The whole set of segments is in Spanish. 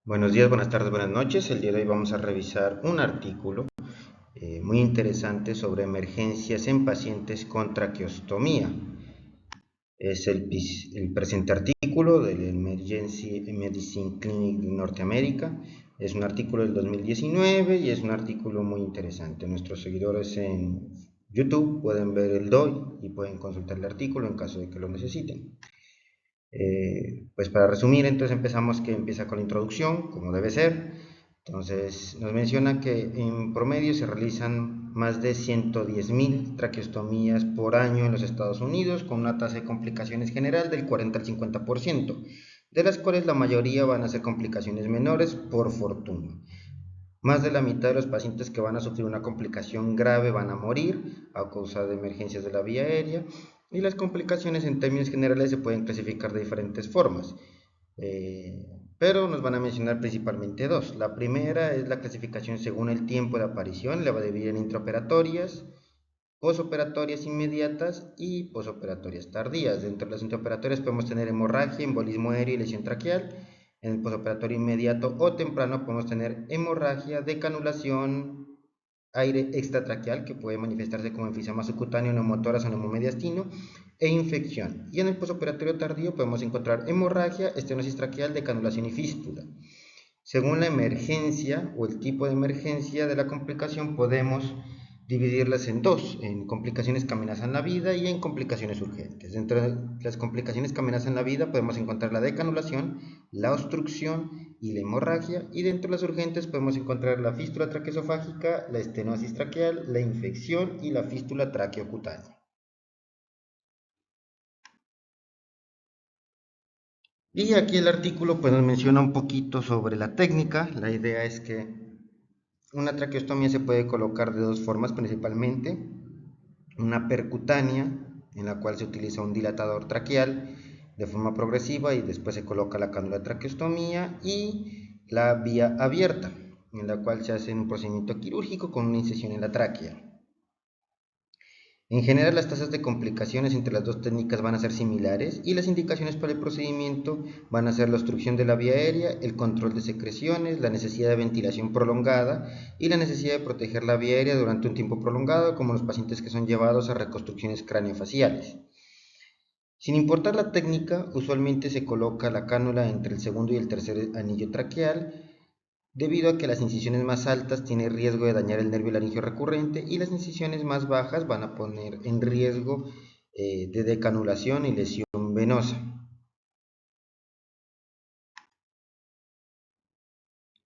Buenos días, buenas tardes, buenas noches. El día de hoy vamos a revisar un artículo muy interesante sobre emergencias en pacientes con traqueostomía. Es el presente artículo del Emergency Medicine Clinic de Norteamérica. Es un artículo del 2019 y es un artículo muy interesante. Nuestros seguidores en YouTube pueden ver el DOI y pueden consultar el artículo en caso de que lo necesiten. Pues para resumir, entonces empieza con la introducción, como debe ser. Entonces nos menciona que en promedio se realizan más de 110.000 traqueostomías por año en los Estados Unidos, con una tasa de complicaciones general del 40 al 50%, de las cuales la mayoría van a ser complicaciones menores, por fortuna. Más de la mitad de los pacientes que van a sufrir una complicación grave van a morir a causa de emergencias de la vía aérea, y las complicaciones en términos generales se pueden clasificar de diferentes formas, pero nos van a mencionar principalmente dos. La primera es la clasificación según el tiempo de aparición, la va a dividir en intraoperatorias, posoperatorias inmediatas y posoperatorias tardías. Dentro de las intraoperatorias podemos tener hemorragia, embolismo aéreo y lesión traqueal. En el posoperatorio inmediato o temprano podemos tener hemorragia, decanulación, aire extratraqueal, que puede manifestarse como enfisema subcutáneo, neumotórax o neumomediastino, e infección. Y en el posoperatorio tardío podemos encontrar hemorragia, estenosis traqueal, decanulación y fístula. Según la emergencia o el tipo de emergencia de la complicación, podemos dividirlas en dos, en complicaciones que amenazan la vida y en complicaciones urgentes. Dentro de las complicaciones que amenazan la vida podemos encontrar la decanulación, la obstrucción y la hemorragia, y dentro de las urgentes podemos encontrar la fístula traqueosofágica, la estenosis traqueal, la infección y la fístula traqueocutánea. Y aquí el artículo pues nos menciona un poquito sobre la técnica. La idea es que una traqueostomía se puede colocar de dos formas principalmente: una percutánea, en la cual se utiliza un dilatador traqueal de forma progresiva y después se coloca la cánula de traqueostomía, y la vía abierta, en la cual se hace un procedimiento quirúrgico con una incisión en la tráquea. En general, las tasas de complicaciones entre las dos técnicas van a ser similares, y las indicaciones para el procedimiento van a ser la obstrucción de la vía aérea, el control de secreciones, la necesidad de ventilación prolongada y la necesidad de proteger la vía aérea durante un tiempo prolongado, como los pacientes que son llevados a reconstrucciones craneofaciales. Sin importar la técnica, usualmente se coloca la cánula entre el segundo y el tercer anillo traqueal, debido a que las incisiones más altas tienen riesgo de dañar el nervio laringio recurrente, y las incisiones más bajas van a poner en riesgo de decanulación y lesión venosa.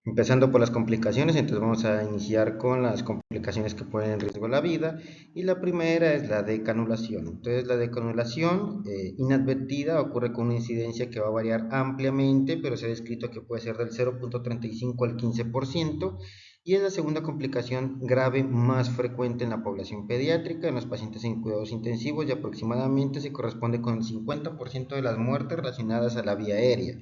Empezando por las complicaciones, entonces vamos a iniciar con las complicaciones que ponen en riesgo la vida, y la primera es la decanulación. Entonces la decanulación inadvertida ocurre con una incidencia que va a variar ampliamente, pero se ha descrito que puede ser del 0.35 al 15%, y es la segunda complicación grave más frecuente en la población pediátrica, en los pacientes en cuidados intensivos, y aproximadamente se corresponde con el 50% de las muertes relacionadas a la vía aérea.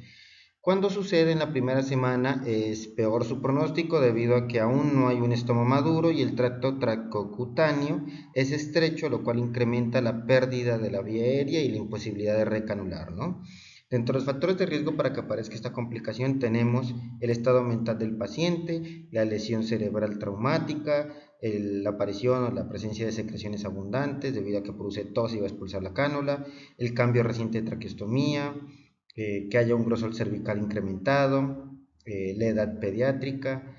Cuando sucede en la primera semana es peor su pronóstico, debido a que aún no hay un estómago maduro y el tracto tracocutáneo es estrecho, lo cual incrementa la pérdida de la vía aérea y la imposibilidad de recanular, ¿no? Dentro de los factores de riesgo para que aparezca esta complicación tenemos el estado mental del paciente, la lesión cerebral traumática, la aparición o la presencia de secreciones abundantes debido a que produce tos y va a expulsar la cánula, el cambio reciente de traqueostomía, que haya un grosor cervical incrementado, la edad pediátrica,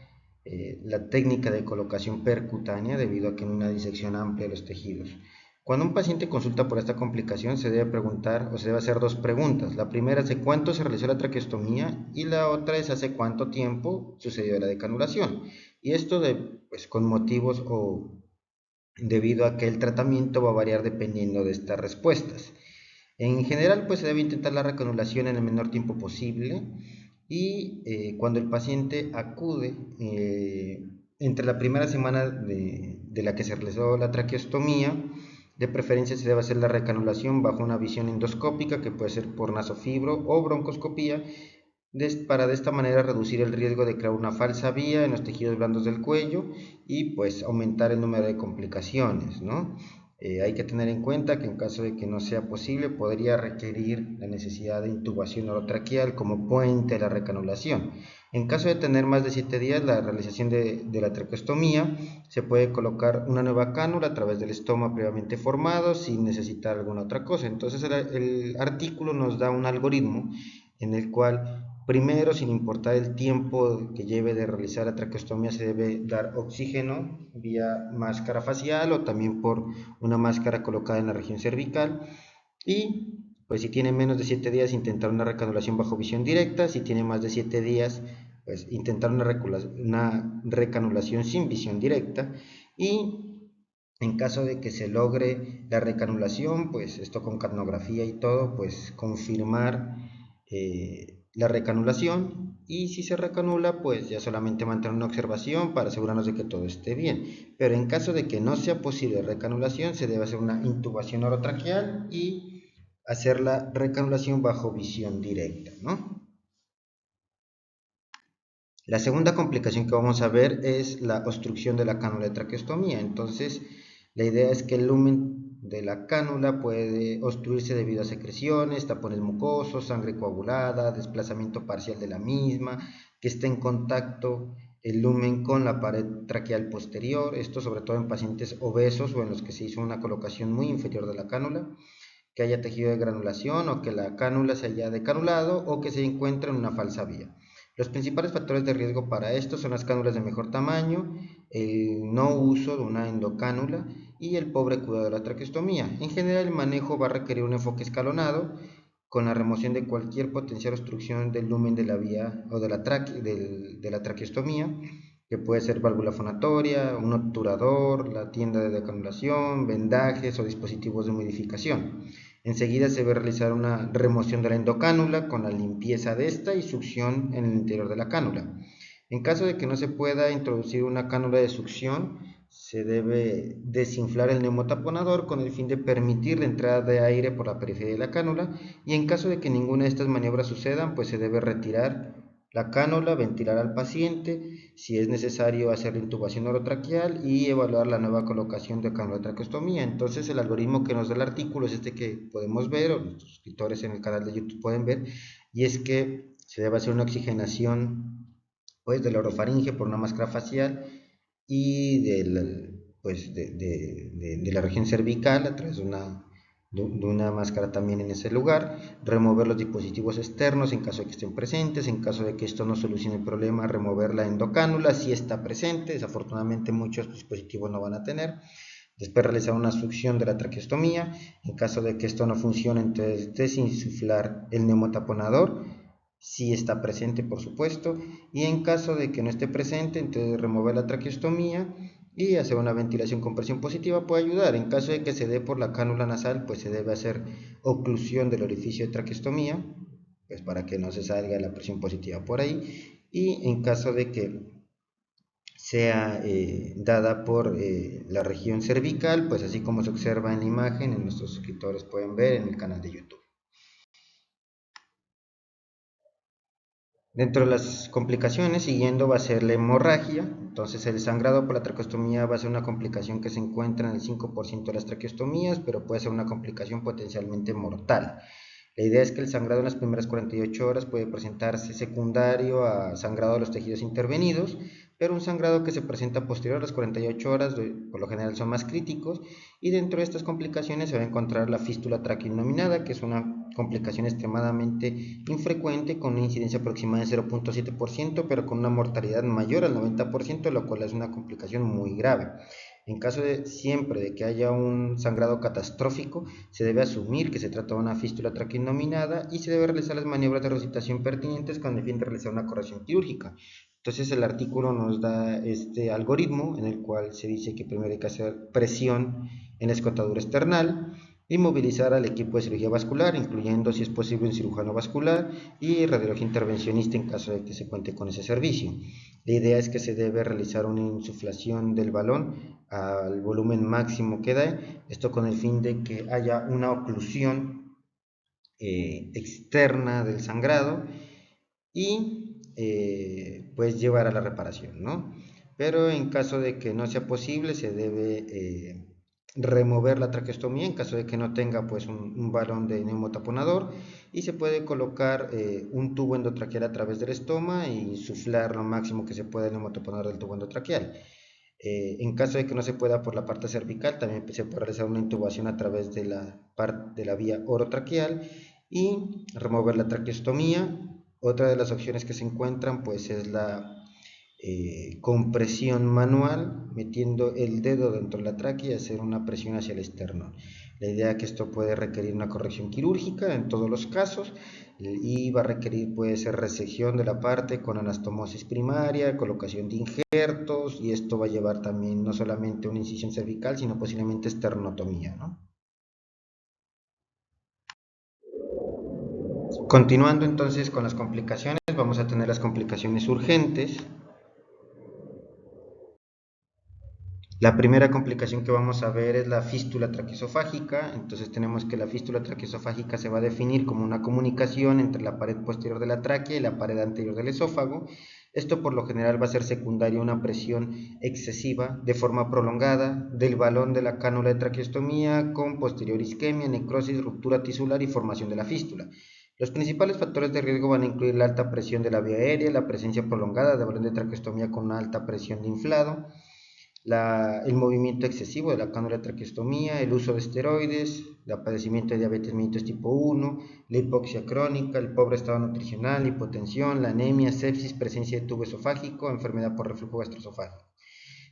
la técnica de colocación percutánea debido a que hay una disección amplia de los tejidos. Cuando un paciente consulta por esta complicación, se debe preguntar o se debe hacer dos preguntas. La primera es: ¿hace cuánto se realizó la traqueostomía? Y la otra es: ¿hace cuánto tiempo sucedió la decanulación? Y esto pues, con motivos o debido a que el tratamiento va a variar dependiendo de estas respuestas. En general, pues se debe intentar la recanulación en el menor tiempo posible, y cuando el paciente acude entre la primera semana de la que se realizó la traqueostomía, de preferencia se debe hacer la recanulación bajo una visión endoscópica, que puede ser por nasofibro o broncoscopía, para de esta manera reducir el riesgo de crear una falsa vía en los tejidos blandos del cuello y pues aumentar el número de complicaciones, ¿no? Hay que tener en cuenta que en caso de que no sea posible, podría requerir la necesidad de intubación orotraqueal como puente a la recanulación. En caso de tener más de 7 días, la realización de la traqueostomía, se puede colocar una nueva cánula a través del estoma previamente formado sin necesitar alguna otra cosa. Entonces el artículo nos da un algoritmo en el cual primero, sin importar el tiempo que lleve de realizar la traqueostomía, se debe dar oxígeno vía máscara facial o también por una máscara colocada en la región cervical. Y pues si tiene menos de 7 días, intentar una recanulación bajo visión directa. Si tiene más de 7 días, pues intentar una recanulación sin visión directa. Y en caso de que se logre la recanulación, pues esto con capnografía y todo, pues confirmar la recanulación, y si se recanula, pues ya solamente mantener una observación para asegurarnos de que todo esté bien. Pero en caso de que no sea posible recanulación, se debe hacer una intubación orotraqueal y hacer la recanulación bajo visión directa, ¿no? La segunda complicación que vamos a ver es la obstrucción de la cánula de traqueostomía. Entonces, la idea es que el lumen de la cánula puede obstruirse debido a secreciones, tapones mucosos, sangre coagulada, desplazamiento parcial de la misma, que esté en contacto el lumen con la pared traqueal posterior, esto sobre todo en pacientes obesos o en los que se hizo una colocación muy inferior de la cánula, que haya tejido de granulación o que la cánula se haya decanulado o que se encuentre en una falsa vía. Los principales factores de riesgo para esto son las cánulas de mejor tamaño, el no uso de una endocánula y el pobre cuidado de la traqueostomía. En general, el manejo va a requerir un enfoque escalonado con la remoción de cualquier potencial obstrucción del lumen de la vía o de la traqueostomía, que puede ser válvula fonatoria, un obturador, la tienda de decanulación, vendajes o dispositivos de humidificación. Enseguida se debe realizar una remoción de la endocánula con la limpieza de esta y succión en el interior de la cánula. En caso de que no se pueda introducir una cánula de succión, se debe desinflar el neumotaponador con el fin de permitir la entrada de aire por la periferia de la cánula, y en caso de que ninguna de estas maniobras sucedan, pues se debe retirar la cánula, ventilar al paciente, si es necesario hacer la intubación orotraqueal y evaluar la nueva colocación de cánula de traqueostomía. Entonces el algoritmo que nos da el artículo es este que podemos ver, o los suscriptores en el canal de YouTube pueden ver, y es que se debe hacer una oxigenación pues de la orofaringe por una máscara facial y de la región cervical a través de una máscara también en ese lugar, remover los dispositivos externos en caso de que estén presentes, en caso de que esto no solucione el problema, remover la endocánula si está presente, desafortunadamente muchos dispositivos no van a tener. Después realizar una succión de la traqueostomía, en caso de que esto no funcione, entonces desinsuflar el neumotaponador, si está presente por supuesto, y en caso de que no esté presente, entonces remover la traqueostomía y hacer una ventilación con presión positiva puede ayudar. En caso de que se dé por la cánula nasal, pues se debe hacer oclusión del orificio de traqueostomía, pues para que no se salga la presión positiva por ahí, y en caso de que sea dada por la región cervical, pues así como se observa en la imagen, en nuestros suscriptores pueden ver en el canal de YouTube. Dentro de las complicaciones, siguiendo, va a ser la hemorragia. Entonces el sangrado por la traqueostomía va a ser una complicación que se encuentra en el 5% de las traqueostomías, pero puede ser una complicación potencialmente mortal. La idea es que el sangrado en las primeras 48 horas puede presentarse secundario a sangrado de los tejidos intervenidos, pero un sangrado que se presenta posterior a las 48 horas por lo general son más críticos, y dentro de estas complicaciones se va a encontrar la fístula traqueoinnominada, que es una complicación extremadamente infrecuente con una incidencia aproximada de 0.7%, pero con una mortalidad mayor al 90%, lo cual es una complicación muy grave. En caso de siempre de que haya un sangrado catastrófico, se debe asumir que se trata de una fístula traqueoinnominada y se debe realizar las maniobras de resucitación pertinentes con el fin de realizar una corrección quirúrgica. Entonces el artículo nos da este algoritmo en el cual se dice que primero hay que hacer presión en la escotadura external, inmovilizar al equipo de cirugía vascular, incluyendo si es posible un cirujano vascular y radiología intervencionista en caso de que se cuente con ese servicio. La idea es que se debe realizar una insuflación del balón al volumen máximo que da, esto con el fin de que haya una oclusión externa del sangrado y pues llevar a la reparación, ¿no? Pero en caso de que no sea posible, se debe remover la traqueostomía en caso de que no tenga pues un balón de neumotaponador, y se puede colocar un tubo endotraqueal a través del estoma y insuflar lo máximo que se pueda el neumotaponador del tubo endotraqueal. En caso de que no se pueda por la parte cervical, también se puede realizar una intubación a través de la vía orotraqueal y remover la traqueostomía. Otra de las opciones que se encuentran pues es la compresión manual, metiendo el dedo dentro de la tráquea y hacer una presión hacia el esternón. La idea es que esto puede requerir una corrección quirúrgica en todos los casos, y va a requerir, puede ser resección de la parte con anastomosis primaria, colocación de injertos, y esto va a llevar también no solamente una incisión cervical, sino posiblemente esternotomía, ¿no? Continuando entonces con las complicaciones, vamos a tener las complicaciones urgentes. La primera complicación que vamos a ver es la fístula traqueosofágica. Entonces tenemos que la fístula traqueosofágica se va a definir como una comunicación entre la pared posterior de la tráquea y la pared anterior del esófago. Esto por lo general va a ser secundario a una presión excesiva de forma prolongada del balón de la cánula de traqueostomía con posterior isquemia, necrosis, ruptura tisular y formación de la fístula. Los principales factores de riesgo van a incluir la alta presión de la vía aérea, la presencia prolongada de balón de traqueostomía con una alta presión de inflado, el movimiento excesivo de la cánula de traqueostomía, el uso de esteroides, el padecimiento de diabetes mellitus tipo 1, la hipoxia crónica, el pobre estado nutricional, la hipotensión, la anemia, sepsis, presencia de tubo esofágico, enfermedad por reflujo gastroesofágico.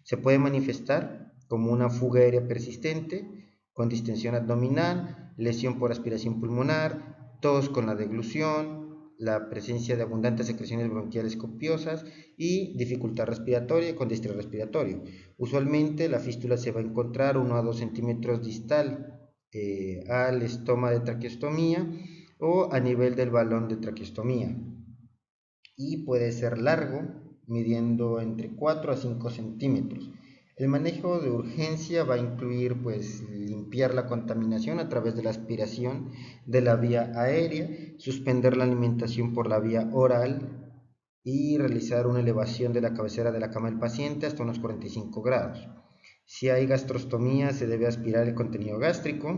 Se puede manifestar como una fuga aérea persistente, con distensión abdominal, lesión por aspiración pulmonar, tos con la deglución, la presencia de abundantes secreciones bronquiales copiosas y dificultad respiratoria con distrés respiratorio. Usualmente la fístula se va a encontrar 1 a 2 centímetros distal al estoma de traqueostomía o a nivel del balón de traqueostomía, y puede ser largo, midiendo entre 4 a 5 centímetros. El manejo de urgencia va a incluir pues limpiar la contaminación a través de la aspiración de la vía aérea, suspender la alimentación por la vía oral y realizar una elevación de la cabecera de la cama del paciente hasta unos 45 grados. Si hay gastrostomía, se debe aspirar el contenido gástrico,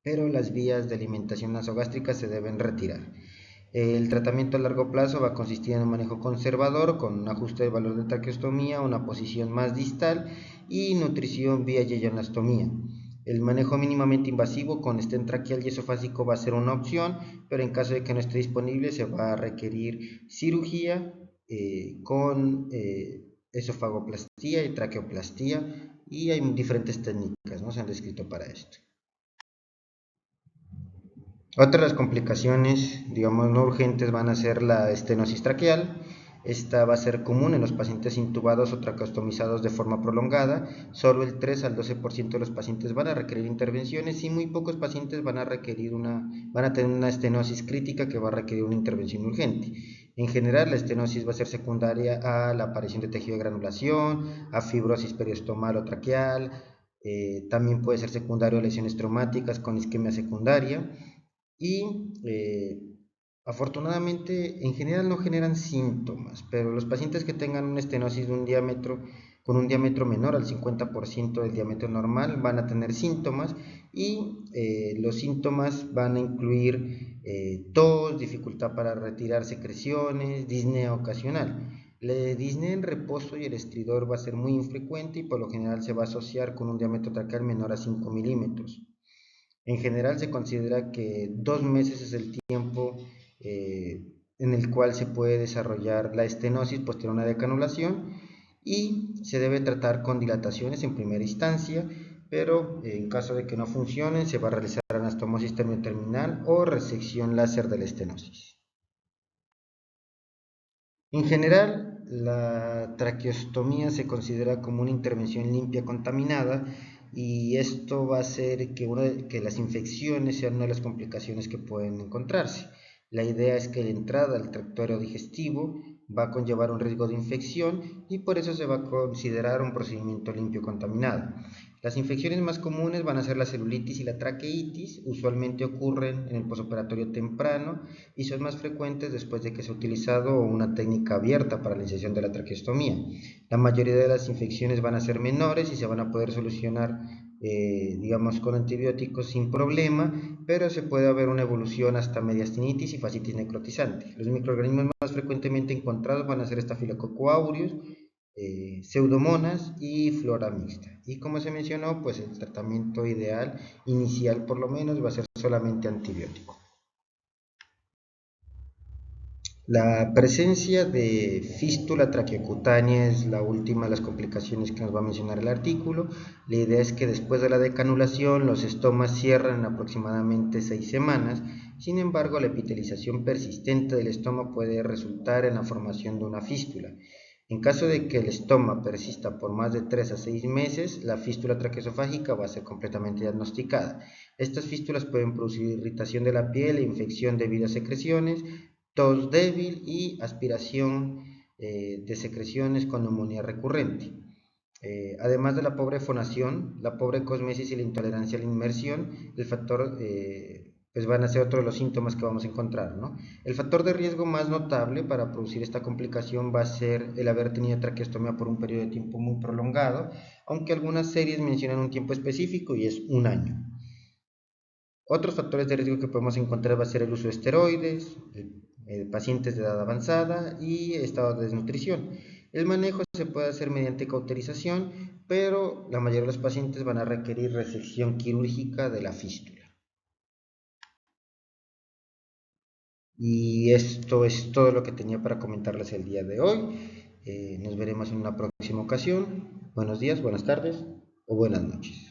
pero las vías de alimentación nasogástrica se deben retirar. El tratamiento a largo plazo va a consistir en un manejo conservador con un ajuste del valor de traqueostomía, una posición más distal y nutrición vía yeyonastomía. El manejo mínimamente invasivo con stent traqueal y esofágico va a ser una opción, pero en caso de que no esté disponible se va a requerir cirugía con esofagoplastía y traqueoplastía, y hay diferentes técnicas, ¿no? Se han descrito para esto. Otras complicaciones, digamos, no urgentes van a ser la estenosis traqueal. Esta va a ser común en los pacientes intubados o traqueostomizados de forma prolongada. Solo el 3 al 12% de los pacientes van a requerir intervenciones, y muy pocos pacientes van a tener una estenosis crítica que va a requerir una intervención urgente. En general, la estenosis va a ser secundaria a la aparición de tejido de granulación, a fibrosis periostomal o traqueal. También puede ser secundario a lesiones traumáticas con isquemia secundaria. Y afortunadamente en general no generan síntomas, pero los pacientes que tengan una estenosis con un diámetro menor al 50% del diámetro normal van a tener síntomas, y los síntomas van a incluir tos, dificultad para retirar secreciones, disnea ocasional. La disnea en reposo y el estridor va a ser muy infrecuente y por lo general se va a asociar con un diámetro traqueal menor a 5 milímetros. En general se considera que 2 meses es el tiempo en el cual se puede desarrollar la estenosis posterior a una decanulación, y se debe tratar con dilataciones en primera instancia, pero en caso de que no funcionen se va a realizar anastomosis terminal o resección láser de la estenosis. En general, la traqueostomía se considera como una intervención limpia contaminada, y esto va a hacer que las infecciones sean una de las complicaciones que pueden encontrarse. La idea es que la entrada al tracto aerodigestivo va a conllevar un riesgo de infección, y por eso se va a considerar un procedimiento limpio contaminado. Las infecciones más comunes van a ser la celulitis y la traqueitis. Usualmente ocurren en el posoperatorio temprano y son más frecuentes después de que se ha utilizado una técnica abierta para la incisión de la traqueostomía. La mayoría de las infecciones van a ser menores y se van a poder solucionar digamos, con antibióticos sin problema, pero se puede haber una evolución hasta mediastinitis y fascitis necrotizante. Los microorganismos más frecuentemente encontrados van a ser Staphylococcus aureus, Pseudomonas y flora mixta. Y como se mencionó, pues el tratamiento ideal, inicial por lo menos, va a ser solamente antibiótico. La presencia de fístula traqueocutánea es la última de las complicaciones que nos va a mencionar el artículo. La idea es que después de la decanulación los estomas cierran en aproximadamente 6 semanas. Sin embargo, la epitelización persistente del estoma puede resultar en la formación de una fístula. En caso de que el estoma persista por más de 3 a 6 meses, la fístula traqueosofágica va a ser completamente diagnosticada. Estas fístulas pueden producir irritación de la piel e infección debido a secreciones, tos débil y aspiración de secreciones con neumonía recurrente. Además de la pobre fonación, la pobre cosmesis y la intolerancia a la inmersión, el factor pues van a ser otro de los síntomas que vamos a encontrar, ¿no? El factor de riesgo más notable para producir esta complicación va a ser el haber tenido traqueostomía por un periodo de tiempo muy prolongado, aunque algunas series mencionan un tiempo específico y es un año. Otros factores de riesgo que podemos encontrar va a ser el uso de esteroides, pacientes de edad avanzada y estado de desnutrición. El manejo se puede hacer mediante cauterización, pero la mayoría de los pacientes van a requerir resección quirúrgica de la fístula. Y esto es todo lo que tenía para comentarles el día de hoy. Nos veremos en una próxima ocasión. Buenos días, buenas tardes o buenas noches.